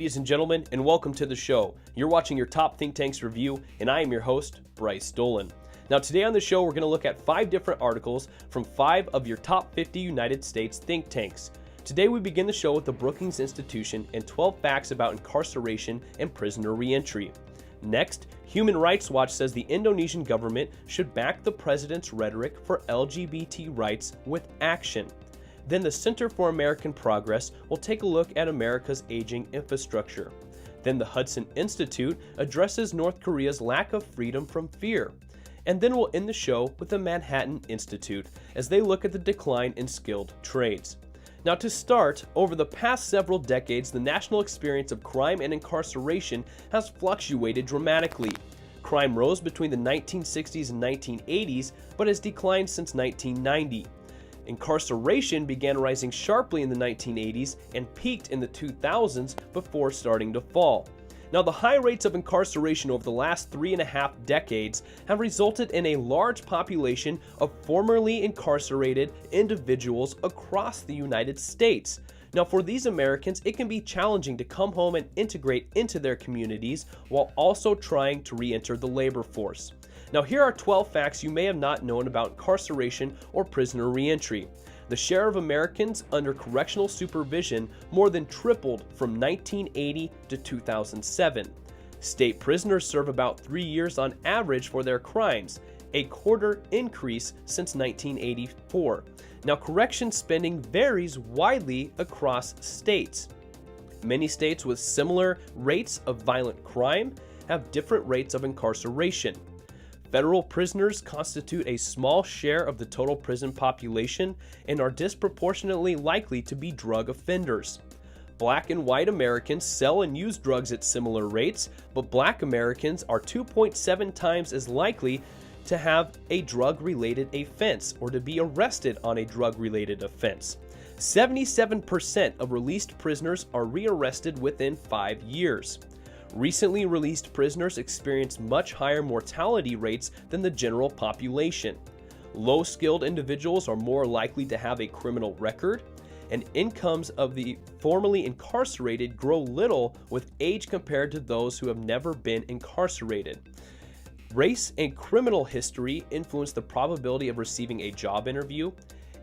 ladies and gentlemen, and welcome to the show. You're watching your Top Think Tanks review, and I am your host, Bryce Dolan. Now today on the show, we're going to look at 5 different articles from 5 of your top 50 United States think tanks. Today we begin the show with the Brookings Institution and 12 facts about incarceration and prisoner reentry. Next, Human Rights Watch says the Indonesian government should back the president's rhetoric for LGBT rights with action. Then the Center for American Progress will take a look at America's aging infrastructure. Then the Hudson Institute addresses North Korea's lack of freedom from fear. And then we'll end the show with the Manhattan Institute as they look at the decline in skilled trades. Now to start, over the past several decades, the national experience of crime and incarceration has fluctuated dramatically. Crime rose between the 1960s and 1980s, but has declined since 1990. Incarceration began rising sharply in the 1980s and peaked in the 2000s before starting to fall. Now, the high rates of incarceration over the last 3.5 decades have resulted in a large population of formerly incarcerated individuals across the United States. Now, for these Americans, it can be challenging to come home and integrate into their communities while also trying to re-enter the labor force. Now, here are 12 facts you may have not known about incarceration or prisoner reentry. The share of Americans under correctional supervision more than tripled from 1980 to 2007. State prisoners serve about 3 years on average for their crimes, a quarter increase since 1984. Now, correction spending varies widely across states. Many states with similar rates of violent crime have different rates of incarceration. Federal prisoners constitute a small share of the total prison population and are disproportionately likely to be drug offenders. Black and white Americans sell and use drugs at similar rates, but Black Americans are 2.7 times as likely to have a drug-related offense or to be arrested on a drug-related offense. 77% of released prisoners are rearrested within 5 years. Recently released prisoners experience much higher mortality rates than the general population. Low-skilled individuals are more likely to have a criminal record, and incomes of the formerly incarcerated grow little with age compared to those who have never been incarcerated. Race and criminal history influence the probability of receiving a job interview.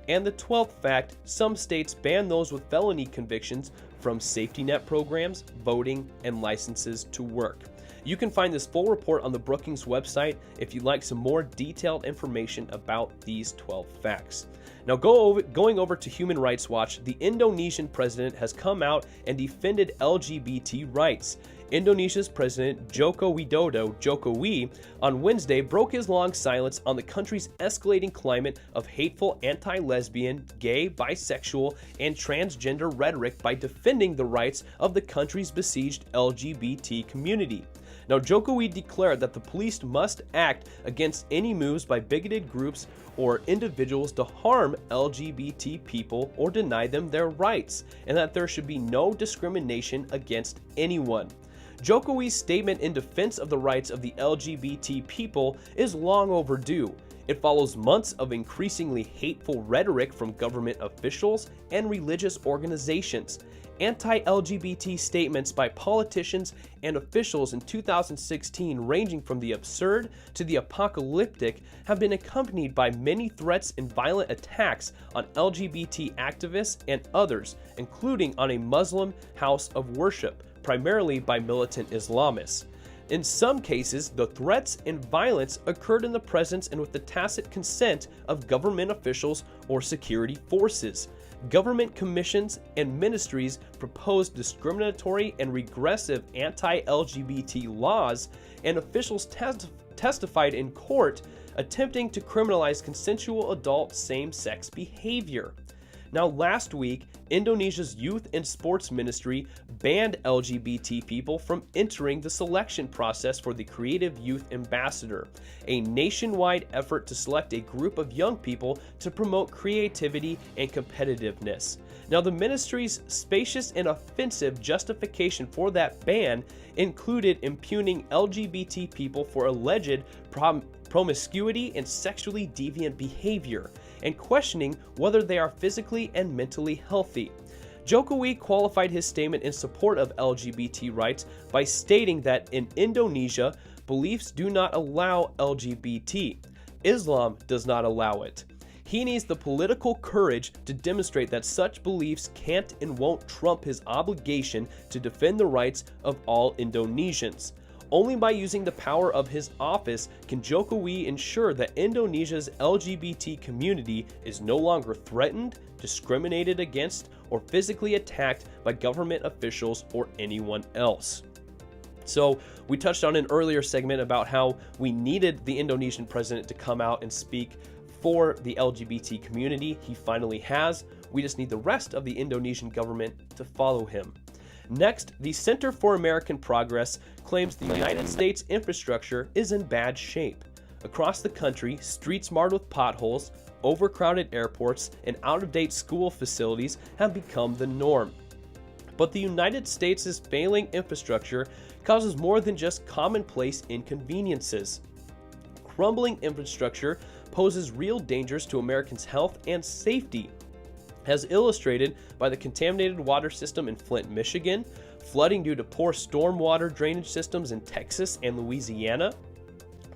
And the 12th fact, some states ban those with felony convictions from safety net programs, voting, and licenses to work. You can find this full report on the Brookings website if you'd like some more detailed information about these 12 facts. Now going over to Human Rights Watch, the Indonesian president has come out and defended LGBT rights. Indonesia's President Jokowi, on Wednesday broke his long silence on the country's escalating climate of hateful anti-lesbian, gay, bisexual, and transgender rhetoric by defending the rights of the country's besieged LGBT community. Now, Jokowi declared that the police must act against any moves by bigoted groups or individuals to harm LGBT people or deny them their rights, and that there should be no discrimination against anyone. Jokowi's statement in defense of the rights of the LGBT people is long overdue. It follows months of increasingly hateful rhetoric from government officials and religious organizations. Anti-LGBT statements by politicians and officials in 2016, ranging from the absurd to the apocalyptic, have been accompanied by many threats and violent attacks on LGBT activists and others, including on a Muslim house of worship, primarily by militant Islamists. In some cases, the threats and violence occurred in the presence and with the tacit consent of government officials or security forces. Government commissions and ministries proposed discriminatory and regressive anti-LGBT laws, and officials testified in court attempting to criminalize consensual adult same-sex behavior. Now, last week, Indonesia's Youth and Sports Ministry banned LGBT people from entering the selection process for the Creative Youth Ambassador, a nationwide effort to select a group of young people to promote creativity and competitiveness. Now, the ministry's spacious and offensive justification for that ban included impugning LGBT people for alleged promiscuity and sexually deviant behavior, and questioning whether they are physically and mentally healthy. Jokowi qualified his statement in support of LGBT rights by stating that in Indonesia, beliefs do not allow LGBT. Islam does not allow it. He needs the political courage to demonstrate that such beliefs can't and won't trump his obligation to defend the rights of all Indonesians. Only by using the power of his office can Jokowi ensure that Indonesia's LGBT community is no longer threatened, discriminated against, or physically attacked by government officials or anyone else. So we touched on an earlier segment about how we needed the Indonesian president to come out and speak for the LGBT community. He finally has. We just need the rest of the Indonesian government to follow him. Next, the Center for American Progress claims the United States infrastructure is in bad shape. Across the country, streets marred with potholes, overcrowded airports, and out-of-date school facilities have become the norm. But the United States' failing infrastructure causes more than just commonplace inconveniences. Crumbling infrastructure poses real dangers to Americans' health and safety, as illustrated by the contaminated water system in Flint, Michigan, flooding due to poor stormwater drainage systems in Texas and Louisiana,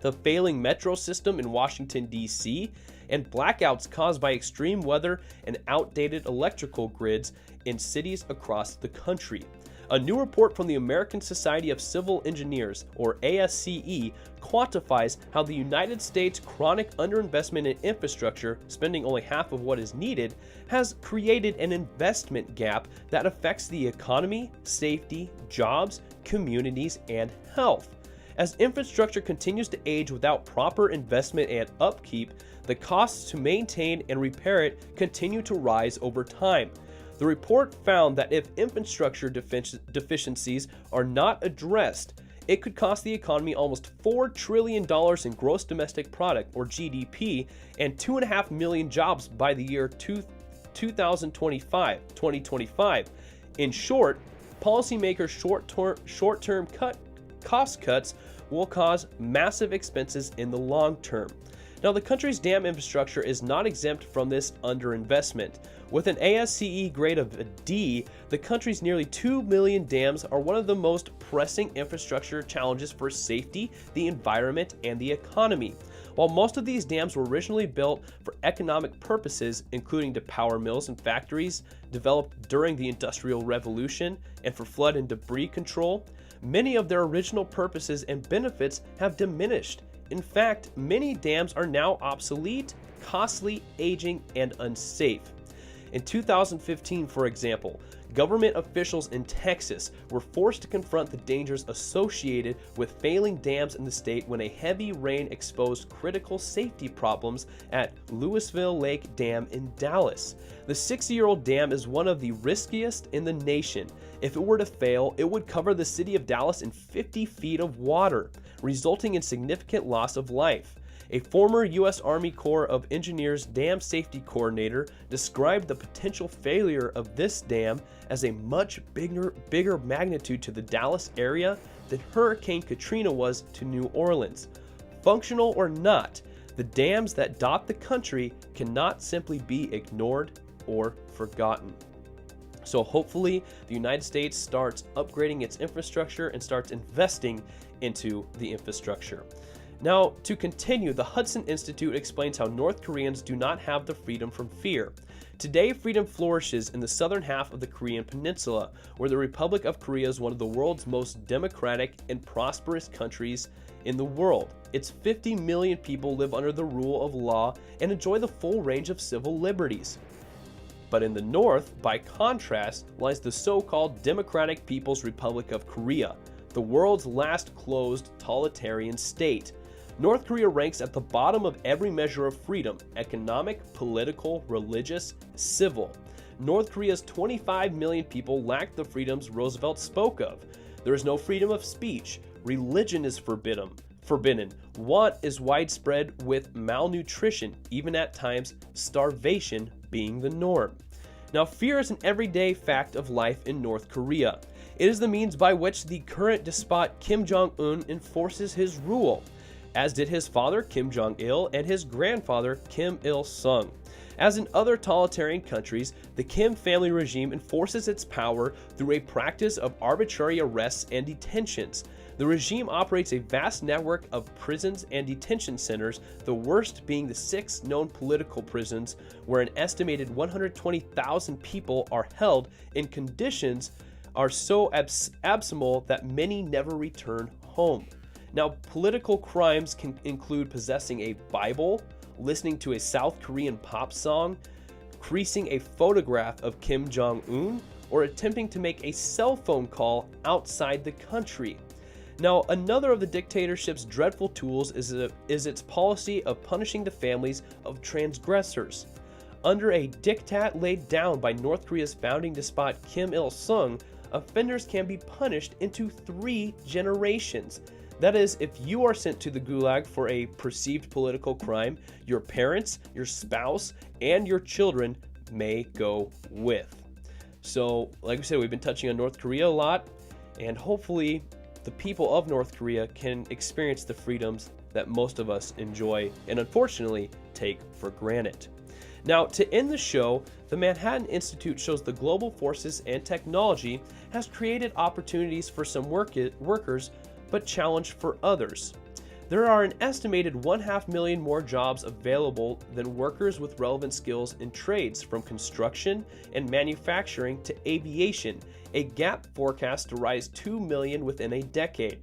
the failing metro system in Washington, D.C., and blackouts caused by extreme weather and outdated electrical grids in cities across the country. A new report from the American Society of Civil Engineers, or ASCE, quantifies how the United States' chronic underinvestment in infrastructure, spending only half of what is needed, has created an investment gap that affects the economy, safety, jobs, communities, and health. As infrastructure continues to age without proper investment and upkeep, the costs to maintain and repair it continue to rise over time. The report found that if infrastructure deficiencies are not addressed, it could cost the economy almost $4 trillion in gross domestic product, or GDP, and 2.5 million jobs by the year 2025. In short, policymakers' short-term cost cuts will cause massive expenses in the long term. Now, the country's dam infrastructure is not exempt from this underinvestment. With an ASCE grade of a D, the country's nearly 2 million dams are one of the most pressing infrastructure challenges for safety, the environment, and the economy. While most of these dams were originally built for economic purposes, including to power mills and factories developed during the Industrial Revolution and for flood and debris control, many of their original purposes and benefits have diminished. In fact, many dams are now obsolete, costly, aging, and unsafe. In 2015, for example, government officials in Texas were forced to confront the dangers associated with failing dams in the state when a heavy rain exposed critical safety problems at Louisville Lake Dam in Dallas. The 60-year-old dam is one of the riskiest in the nation. If it were to fail, it would cover the city of Dallas in 50 feet of water, resulting in significant loss of life. A former U.S. Army Corps of Engineers dam safety coordinator described the potential failure of this dam as a much bigger magnitude to the Dallas area than Hurricane Katrina was to New Orleans. Functional or not, the dams that dot the country cannot simply be ignored or forgotten. So hopefully the United States starts upgrading its infrastructure and starts investing into the infrastructure. Now, to continue, the Hudson Institute explains how North Koreans do not have the freedom from fear. Today, freedom flourishes in the southern half of the Korean peninsula, where the Republic of Korea is one of the world's most democratic and prosperous countries in the world. Its 50 million people live under the rule of law and enjoy the full range of civil liberties. But in the north, by contrast, lies the so-called Democratic People's Republic of Korea, the world's last closed totalitarian state. North Korea ranks at the bottom of every measure of freedom: economic, political, religious, civil. North Korea's 25 million people lack the freedoms Roosevelt spoke of. There is no freedom of speech. Religion is forbidden. Want is widespread, with malnutrition, even at times starvation, being the norm. Now, fear is an everyday fact of life in North Korea. It is the means by which the current despot Kim Jong-un enforces his rule, as did his father Kim Jong-il and his grandfather Kim Il-sung. As in other totalitarian countries, the Kim family regime enforces its power through a practice of arbitrary arrests and detentions. The regime operates a vast network of prisons and detention centers, the worst being the 6 known political prisons, where an estimated 120,000 people are held in conditions are so abysmal that many never return home. Now, political crimes can include possessing a Bible, listening to a South Korean pop song, creasing a photograph of Kim Jong-un, or attempting to make a cell phone call outside the country. Now, another of the dictatorship's dreadful tools is its policy of punishing the families of transgressors. Under a diktat laid down by North Korea's founding despot Kim Il-sung, offenders can be punished into 3 generations. That is, if you are sent to the gulag for a perceived political crime, your parents, your spouse, and your children may go with. So, like we said, we've been touching on North Korea a lot, and hopefully the people of North Korea can experience the freedoms that most of us enjoy and unfortunately take for granted. Now, to end the show, the Manhattan Institute shows the global forces and technology has created opportunities for some workers, but challenge for others. There are an estimated 500,000 more jobs available than workers with relevant skills in trades from construction and manufacturing to aviation, a gap forecast to rise 2 million within a decade.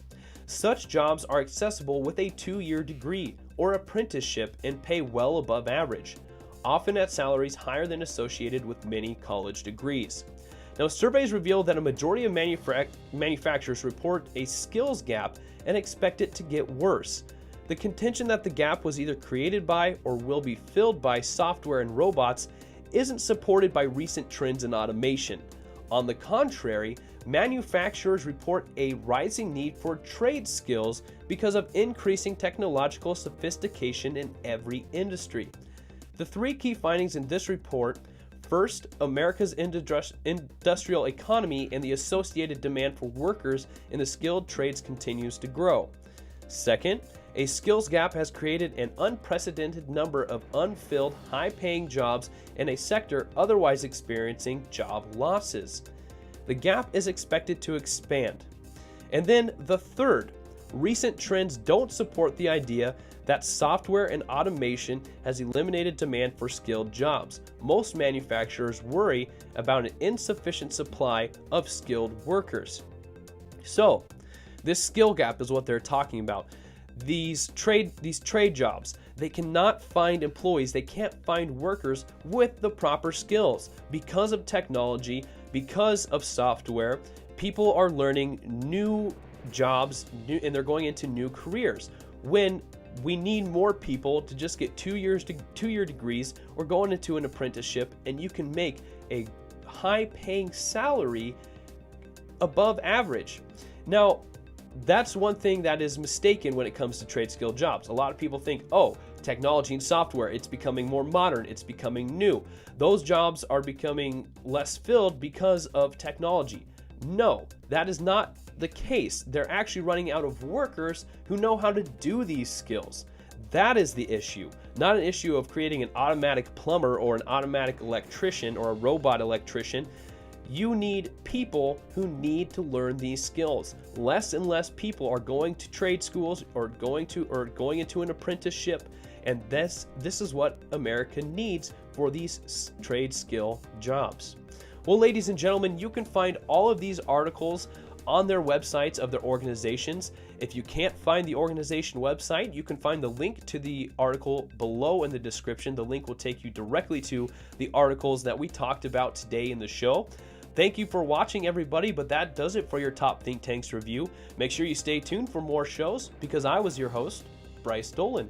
Such jobs are accessible with a 2-year degree or apprenticeship and pay well above average, often at salaries higher than associated with many college degrees. Now, surveys reveal that a majority of manufacturers report a skills gap and expect it to get worse. The contention that the gap was either created by or will be filled by software and robots isn't supported by recent trends in automation. On the contrary, manufacturers report a rising need for trade skills because of increasing technological sophistication in every industry. The 3 key findings in this report: first, America's industrial economy and the associated demand for workers in the skilled trades continues to grow. Second, a skills gap has created an unprecedented number of unfilled, high-paying jobs in a sector otherwise experiencing job losses. The gap is expected to expand. And then the third, recent trends don't support the idea that software and automation has eliminated demand for skilled jobs. Most manufacturers worry about an insufficient supply of skilled workers. So, this skill gap is what they're talking about. These trade jobs, they cannot find employees, they can't find workers with the proper skills. Because of technology, because of software, people are learning new jobs and they're going into new careers. When we need more people to just get 2-year degrees or going into an apprenticeship, and you can make a high-paying salary above average. Now, that's one thing that is mistaken when it comes to trade skill jobs. A lot of people think, oh, technology and software, it's becoming more modern, it's becoming new. Those jobs are becoming less filled because of technology. No, that is not the case. They're actually running out of workers who know how to do these skills. That is the issue, not an issue of creating an automatic plumber or an automatic electrician or a robot electrician. You need people who need to learn these skills. Less and less people are going to trade schools or going into an apprenticeship, and this is what America needs for these trade skill jobs. Well, ladies and gentlemen, you can find all of these articles on their websites of their organizations. If you can't find the organization website, you can find the link to the article below in the description. The link will take you directly to the articles that we talked about today in the show. Thank you for watching, everybody, but that does it for your Top Think Tanks review. Make sure you stay tuned for more shows, because I was your host, Bryce Dolan.